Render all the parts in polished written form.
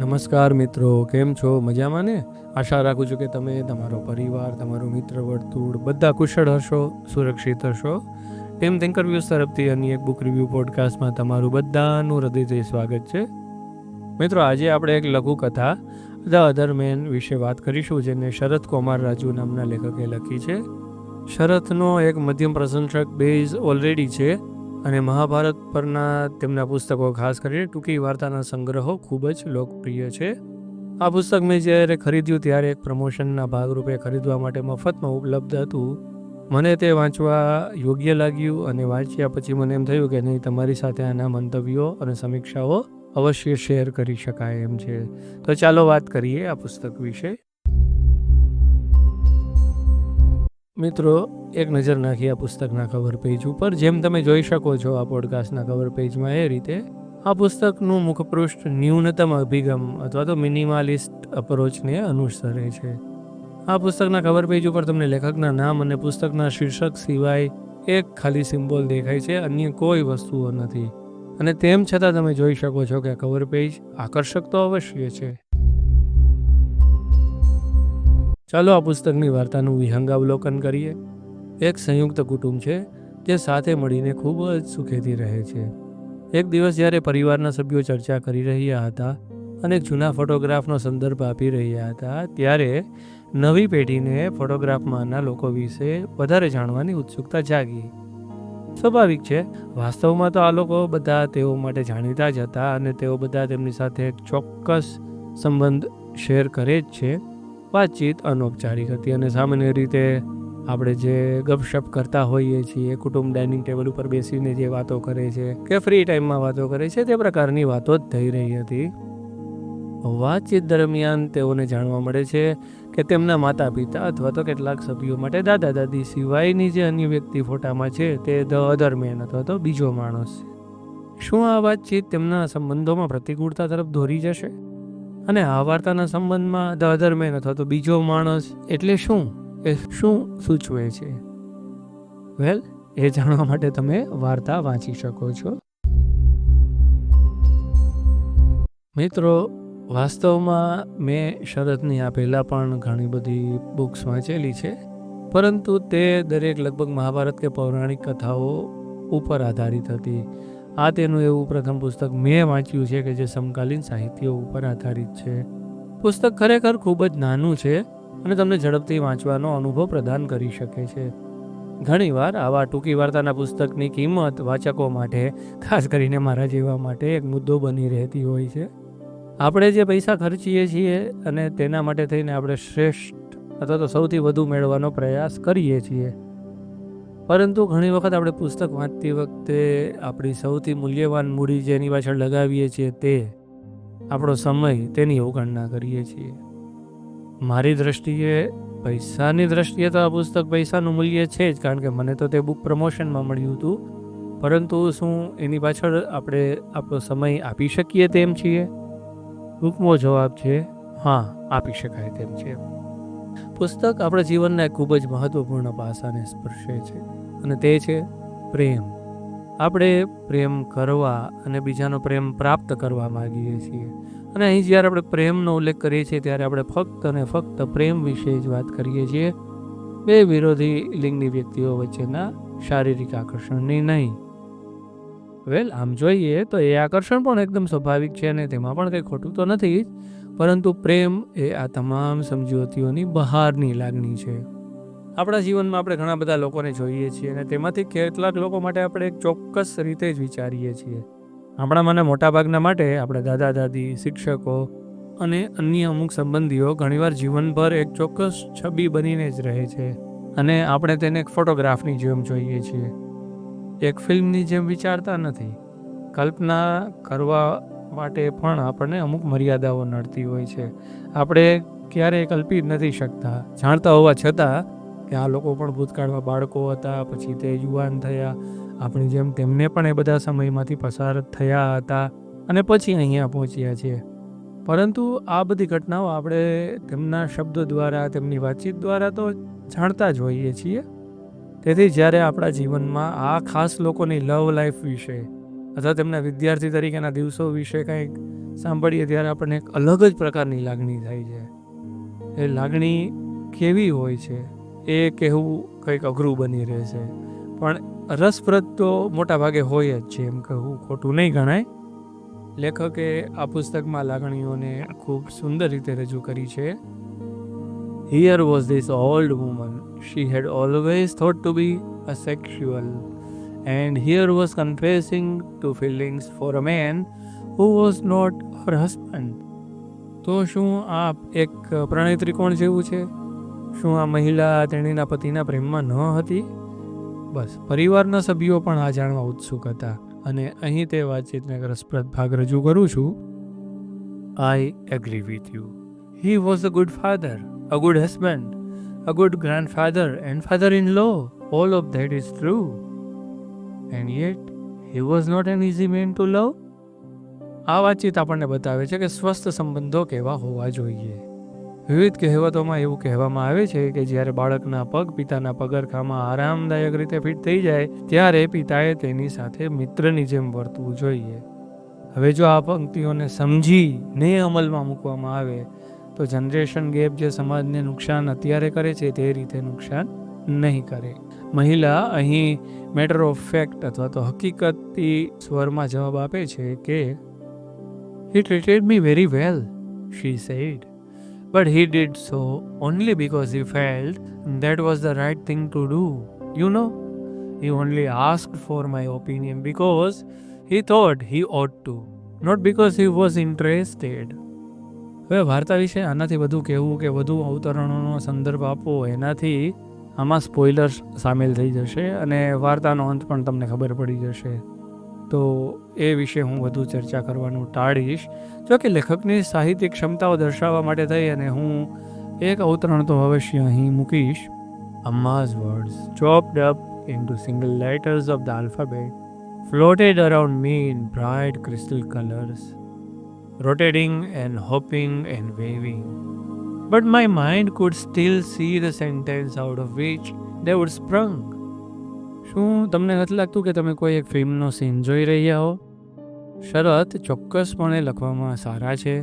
નમસ્કાર મિત્રો, કેમ છો? મજામાં ને? આશા રાખું છું કે તમે, તમારો પરિવાર, તમારું મિત્ર વર્તુળ બધા કુશળ હશો, સુરક્ષિત હશો. ટીમ થિંકર વ્યૂઝ તરફથી અન્ય એક બુક રિવ્યૂ પોડકાસ્ટમાં તમારું બધાનું હૃદયથી સ્વાગત છે. મિત્રો, આજે આપણે એક લઘુકથા ધ અધર મેન વિશે વાત કરીશું, જેને શરત કુમાર રાજુ નામના લેખકે લખી છે. શરતનો એક મધ્યમ પ્રશંસક બેઝ ઓલરેડી છે અને મહાભારત પરના તેમના પુસ્તકો, ખાસ કરીને ટૂંકી વાર્તાના સંગ્રહો, ખૂબ જ લોકપ્રિય છે. આ પુસ્તક મેં જ્યારે ખરીદ્યું ત્યારે એક પ્રમોશનના ભાગરૂપે ખરીદવા માટે મફતમાં ઉપલબ્ધ હતું. મને તે વાંચવા યોગ્ય લાગ્યું અને વાંચ્યા પછી મને એમ થયું કે નહીં, તમારી સાથે આના મંતવ્યો અને સમીક્ષાઓ અવશ્ય શેર કરી શકાય એમ છે. તો ચાલો વાત કરીએ આ પુસ્તક વિશે. મિત્રો, એક નજર નાખી આ પુસ્તકના કવર પેજ ઉપર. જેમ તમે જોઈ શકો છો આ પોડકાસ્ટના કવર પેજમાં, એ રીતે આ પુસ્તકનું મુખપૃષ્ઠ ન્યૂનતમ અભિગમ અથવા તો મિનિમાલિસ્ટ અપ્રોચને અનુસરે છે. આ પુસ્તકના કવર પેજ ઉપર તમને લેખકના નામ અને પુસ્તકના શીર્ષક સિવાય એક ખાલી સિમ્બોલ દેખાય છે, અન્ય કોઈ વસ્તુઓ નથી. અને તેમ છતાં તમે જોઈ શકો છો કે કવર પેજ આકર્ષક તો અવશ્ય છે. ચાલો આ પુસ્તકની વાર્તાનું વિહંગાવલોકન કરીએ. એક સંયુક્ત કુટુંબ છે જે સાથે મળીને ખૂબ જ સુખેથી રહે છે. એક દિવસ જ્યારે પરિવારના સભ્યો ચર્ચા કરી રહ્યા હતા અને જૂના ફોટોગ્રાફનો સંદર્ભ આપી રહ્યા હતા, ત્યારે નવી પેઢીને ફોટોગ્રાફમાંના લોકો વિશે વધારે જાણવાની ઉત્સુકતા જાગી. સ્વાભાવિક છે, વાસ્તવમાં તો આ લોકો બધા તેઓ માટે જાણીતા જ હતા અને તેઓ બધા તેમની સાથે એક ચોક્કસ સંબંધ શેર કરે જ છે. વાતચીત અનૌપચારિક હતી અને સામાન્ય રીતે આપણે જે ગપશપ કરતા હોઈએ છીએ, કુટુંબ ડાઇનિંગ ટેબલ ઉપર બેસીને જે વાતો કરે છે કે ફ્રી ટાઈમમાં વાતો કરે છે, તે પ્રકારની વાતો જ થઈ રહી હતી. વાતચીત દરમિયાન તેઓને જાણવા મળે છે કે તેમના માતા પિતા અથવા તો કેટલાક સભ્યો માટે દાદા દાદી સિવાયની જે અન્ય વ્યક્તિ ફોટામાં છે તે ધ અધર મેન અથવા તો બીજો માણસ છે. શું આ વાતચીત તેમના સંબંધોમાં પ્રતિકૂળતા તરફ દોરી જશે? અને આ વાર્તાના સંબંધમાં ધ અધર મેન અથવા તો બીજો માણસ એટલે શું? એ શું સૂચવે છે? વેલ, એ જાણવા માટે તમે વાર્તા વાંચી શકો છો. મિત્રો, વાસ્તવમાં મેં શરતની આ પહેલાં પણ ઘણી બધી બુક્સ વાંચેલી છે, પરંતુ તે દરેક લગભગ મહાભારત કે પૌરાણિક કથાઓ ઉપર આધારિત હતી. આ તેનું એવું પ્રથમ પુસ્તક મેં વાંચ્યું છે કે જે સમકાલીન સાહિત્ય ઉપર આધારિત છે. પુસ્તક ખરેખર ખૂબ જ નાનું છે અને તમને ઝડપથી વાંચવાનો અનુભવ પ્રદાન કરી શકે છે. ઘણીવાર આવા ટૂંકી વાર્તાના પુસ્તકની કિંમત વાચકો માટે, ખાસ કરીને મારા જેવા માટે, એક મુદ્દો બની રહેતી હોય છે. આપણે જે પૈસા ખર્ચીએ છીએ અને તેના માટે થઈને આપણે શ્રેષ્ઠ અથવા તો સૌથી વધુ મેળવવાનો પ્રયાસ કરીએ છીએ, પરંતુ ઘણી વખત આપણે પુસ્તક વાંચતી વખતે આપણી સૌથી મૂલ્યવાન મૂડી જેની પાછળ લગાવીએ છીએ, તે આપણો સમય, તેની અવગણના કરીએ છીએ. મારી દ્રષ્ટિએ, પૈસાની દ્રષ્ટિએ તો આ પુસ્તક પૈસાનું મૂલ્ય છે જ, કારણ કે મને તો તે બુક પ્રમોશનમાં મળ્યું હતું. પરંતુ શું એની પાછળ આપણે આપણો સમય આપી શકીએ તેમ છીએ? ટૂંકમો જવાબ છે હા, આપી શકાય તેમ છે. પુસ્તક આપણા જીવનના એક ખૂબ જ મહત્વપૂર્ણ પાસાને સ્પર્શે છે અને તે છે પ્રેમ. આપણે પ્રેમ કરવા અને બીજાનો પ્રેમ પ્રાપ્ત કરવા માગીએ છીએ. અને અહીં જ્યારે આપણે પ્રેમનો ઉલ્લેખ કરીએ છીએ ત્યારે આપણે ફક્ત અને ફક્ત પ્રેમ વિશે જ વાત કરીએ છીએ, બે વિરોધી લિંગની વ્યક્તિઓ વચ્ચેના શારીરિક આકર્ષણની નહીં. વેલ, આમ જોઈએ તો એ આકર્ષણ પણ એકદમ સ્વાભાવિક છે અને તેમાં પણ કંઈ ખોટું તો નથી જ, પરંતુ પ્રેમ એ આ તમામ સમજૂતીઓની બહારની લાગણી છે. આપણા જીવનમાં આપણે ઘણા બધા લોકોને જોઈએ છીએ અને તેમાંથી કેટલાક લોકો માટે આપણે એક ચોક્કસ રીતે જ વિચારીએ છીએ. આપણામાંના મોટાભાગના માટે આપણા દાદા દાદી, શિક્ષકો અને અન્ય અમુક સંબંધીઓ ઘણીવાર જીવનભર એક ચોક્કસ છબી બનીને જ રહે છે અને આપણે તેને એક ફોટોગ્રાફની જેમ જોઈએ છીએ, એક ફિલ્મની જેમ વિચારતા નથી. કલ્પના કરવા માટે પણ આપણને અમુક મર્યાદાઓ નડતી હોય છે. આપણે ક્યારેય કલ્પી નથી શકતા, જાણતા હોવા છતાં, કે આ લોકો પણ ભૂતકાળમાં બાળકો હતા, પછી તે યુવાન થયા, આપણી જેમ તેમને પણ એ બધા સમયમાંથી પસાર થયા હતા અને પછી અહીંયા પહોંચ્યા છીએ. પરંતુ આ બધી ઘટનાઓ આપણે તેમના શબ્દો દ્વારા, તેમની વાતચીત દ્વારા તો જાણતા જ હોઈએ છીએ. તેથી જ્યારે આપણા જીવનમાં આ ખાસ લોકોની લવ લાઈફ વિશે અથવા તેમના વિદ્યાર્થી તરીકેના દિવસો વિશે કંઈક સાંભળીએ ત્યારે આપણને એક અલગ જ પ્રકારની લાગણી થાય છે. એ લાગણી કેવી હોય છે એ કહેવું કંઈક અઘરું બની રહેશે, પણ રસપ્રદ તો મોટા ભાગે હોય જ છે, એમ કહેવું ખોટું નહીં ગણાય. લેખકે આ પુસ્તકમાં લાગણીઓને ખૂબ સુંદર રીતે રજૂ કરી છે. Here was this old woman. She had always thought to be asexual, and here was confessing to feelings for a man who was not her husband. તો શું આ એક પ્રણય ત્રિકોણ જેવું છે? શું આ મહિલા તેણીના પતિના પ્રેમમાં ન હતી? બસ પરિવારના સભ્યો પણ આ જાણવા ઉત્સુક હતા, અને અહીં તે વાતચીતનો એક રસપ્રદ ભાગ રજૂ કરું છું. I agree with you. He was a good father, a good husband, a good grandfather and father-in-law. All of that is true. And yet, he was not an easy man to love. આ વાતચીત આપણને બતાવે છે કે સ્વસ્થ સંબંધો કેવા હોવા જોઈએ. વિવિધ કહેવતોમાં એવું કહેવામાં આવે છે કે જ્યારે બાળકના પગ પિતાના પગરખામાં આરામદાયક રીતે ફિટ થઈ જાય ત્યારે પિતાએ તેની સાથે મિત્રની જેમ વર્તવું જોઈએ. હવે જો આ પંક્તિઓને સમજીને અમલમાં મૂકવામાં આવે તો જનરેશન ગેપ જે સમાજને નુકસાન અત્યારે કરે છે તે રીતે નુકસાન નહીં કરે. મહિલા અહીં મેટર ઓફ ફેક્ટ અથવા તો હકીકતી સ્વરમાં જવાબ આપે છે કે He treated me very well, she said. But he did so only because he felt that was the right thing to do. You know, he only asked for my opinion because he thought he ought to, not because he was interested. હવે વાર્તા વિશે આનાથી વધુ કહેવું કે વધુ અવતરણોનો સંદર્ભ આપવો એનાથી આમાં સ્પોઇલર્સ સામેલ થઈ જશે અને વાર્તાનો અંત પણ તમને ખબર પડી જશે. તો એ વિશે હું વધુ ચર્ચા કરવાનું ટાળીશ. જો કે લેખકની સાહિત્યિક ક્ષમતાઓ દર્શાવવા માટે થઈ અને હું એક અવતરણ તો અવશ્ય અહીં મૂકીશ. Amma's words, chopped up into single letters of the alphabet, floated around me in bright crystal colors, rotating and hopping and waving. But my mind could still see the sentence out of which they would sprung. શું તમને નથી લાગતું કે તમે કોઈ એક ફિલ્મનો scene જોઈ રહ્યા હો? શરત ચોક્કસપણે લખવામાં સારા છે.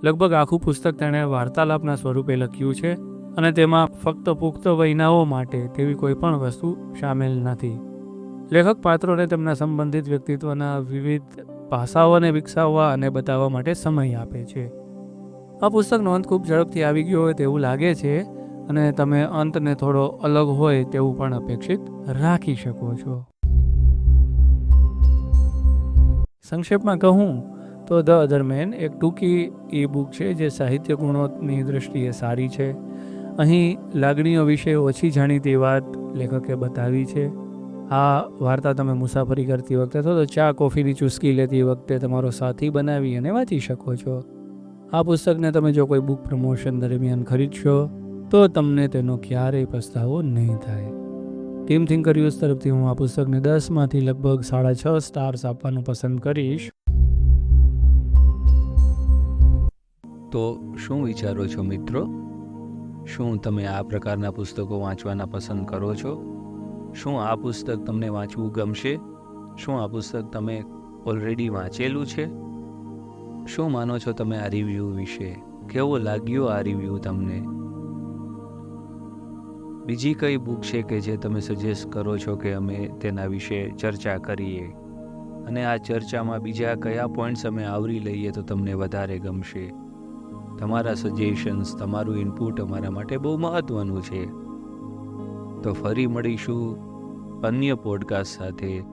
લગભગ આખું પુસ્તક તેણે વાર્તાલાપના સ્વરૂપે લખ્યું છે અને તેમાં ફક્ત પુખ્ત વયનાઓ માટે તેવી કોઈ પણ વસ્તુ સામેલ નથી. લેખક પાત્રોને તેમના સંબંધિત વ્યક્તિત્વના વિવિધ પાસાઓને વિકસાવવા અને બતાવવા માટે સમય આપે છે. આ પુસ્તકનો અંત ખૂબ ઝડપથી આવી ગયો હોય તેવું લાગે છે અને તમે અંતને થોડો અલગ હોય તેવું પણ અપેક્ષિત રાખી શકો છો. સંક્ષેપમાં કહું તો ધ અધર મેન એક ટૂંકી ઈ બુક છે જે સાહિત્ય ગુણોની દૃષ્ટિએ સારી છે. અહીં લાગણીઓ વિશે ઓછી જાણીતી વાત લેખકે બતાવી છે. આ વાર્તા તમે મુસાફરી કરતી વખતે અથવા તો ચા કોફીની ચુસ્કી લેતી વખતે તમારો સાથી બનાવી અને વાંચી શકો છો. આ પુસ્તકને તમે જો કોઈ બુક પ્રમોશન દરમિયાન ખરીદશો તો તમને તેનો ક્યારેય પસ્તાવો નહીં થાય. ટીમ થિંકર યુઝ તરફથી હું આ પુસ્તકને 10માંથી લગભગ 6.5 સ્ટાર્સ આપવાનું પસંદ કરીશ. તો શું વિચારો છો મિત્રો? શું તમે આ પ્રકારના પુસ્તકો વાંચવાના પસંદ કરો છો? શું આ પુસ્તક તમને વાંચવું ગમશે? શું આ પુસ્તક તમે ઓલરેડી વાંચેલું છે? શું માનો છો તમે આ રિવ્યૂ વિશે? કેવો લાગ્યો આ રિવ્યૂ તમને? બીજી કઈ બુક છે કે જે તમે સજેસ્ટ કરો છો કે અમે તેના વિશે ચર્ચા કરીએ? અને આ ચર્ચામાં બીજા કયા પોઈન્ટ્સ અમે આવરી લઈએ તો તમને વધારે ગમશે? તમારા સજેશન્સ, તમારું ઇનપુટ અમારા માટે બહુ મહત્ત્વનું છે. તો ફરી મળીશું અન્ય પોડકાસ્ટ સાથે.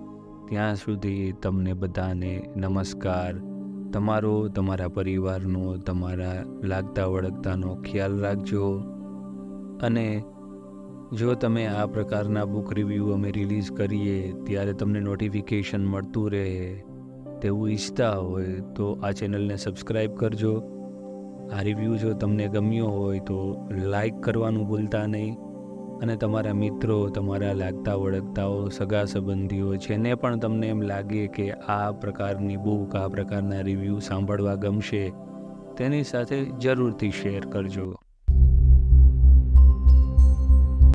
ત્યાં સુધી તમને બધાને નમસ્કાર. તમારા પરિવારનો, તમારા લાગતા વળગતાનો ખ્યાલ રાખજો. અને જો તમે આ પ્રકારના બુક રિવ્યૂ અમે રિલીઝ કરીએ ત્યારે તમને નોટિફિકેશન મળતું રહે તેવું ઈચ્છતા હોય તો આ ચેનલને સબસ્ક્રાઈબ કરજો. આ રિવ્યૂ જો તમને ગમ્યો હોય તો લાઈક કરવાનું ભૂલતા નહીં. અને તમારા મિત્રો, તમારા લાગતા વળગતાઓ, સગા સંબંધીઓ જેને પણ તમને એમ લાગે કે આ પ્રકારની બુક, આ પ્રકારના રિવ્યૂ સાંભળવા ગમશે તેની સાથે જરૂરથી શેર કરજો.